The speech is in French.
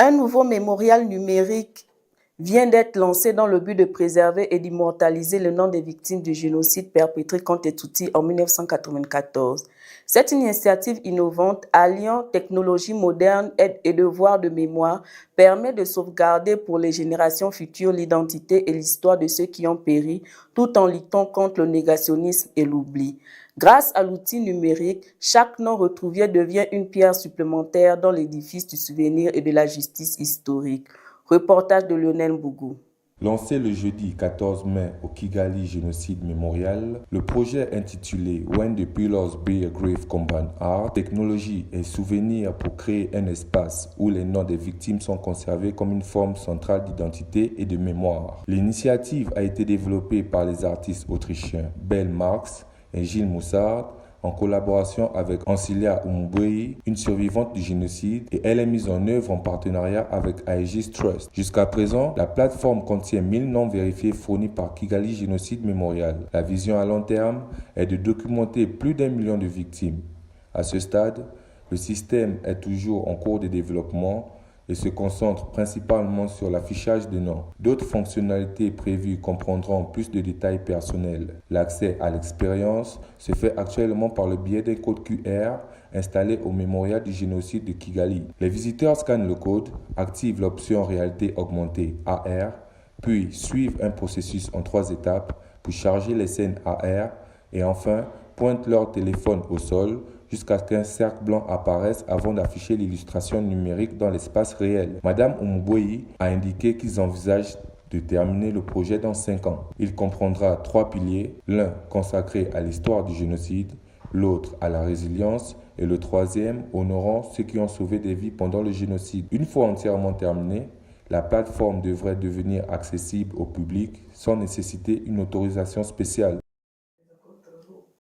Un nouveau mémorial numérique vient d'être lancé dans le but de préserver et d'immortaliser le nom des victimes du génocide perpétré contre les Tutsis en 1994. Cette initiative innovante, alliant technologie moderne et devoir de mémoire, permet de sauvegarder pour les générations futures l'identité et l'histoire de ceux qui ont péri, tout en luttant contre le négationnisme et l'oubli. Grâce à l'outil numérique, chaque nom retrouvé devient une pierre supplémentaire dans l'édifice du souvenir et de la justice historique. Reportage de Lionel Bougou. Lancé le jeudi 14 mai au Kigali Genocide Memorial, le projet intitulé When the Pillars Bear Grave Combine Art, technologie et souvenirs pour créer un espace où les noms des victimes sont conservés comme une forme centrale d'identité et de mémoire. L'initiative a été développée par les artistes autrichiens Belle Marx et Gilles Moussard, en collaboration avec Ancilia Umubwei, une survivante du génocide, et elle est mise en œuvre en partenariat avec Aegis Trust. Jusqu'à présent, la plateforme contient 1000 noms vérifiés fournis par Kigali Genocide Memorial. La vision à long terme est de documenter plus d'1 million de victimes. À ce stade, le système est toujours en cours de développement et se concentre principalement sur l'affichage de noms. D'autres fonctionnalités prévues comprendront plus de détails personnels. L'accès à l'expérience se fait actuellement par le biais d'un code QR installé au mémorial du génocide de Kigali. Les visiteurs scannent le code, activent l'option réalité augmentée AR, puis suivent un processus en 3 étapes pour charger les scènes AR et enfin pointent leur téléphone au sol jusqu'à ce qu'un cercle blanc apparaisse avant d'afficher l'illustration numérique dans l'espace réel. Madame Umubwei a indiqué qu'ils envisagent de terminer le projet dans 5 ans. Il comprendra 3 piliers, l'un consacré à l'histoire du génocide, l'autre à la résilience et le troisième honorant ceux qui ont sauvé des vies pendant le génocide. Une fois entièrement terminée, la plateforme devrait devenir accessible au public sans nécessiter une autorisation spéciale.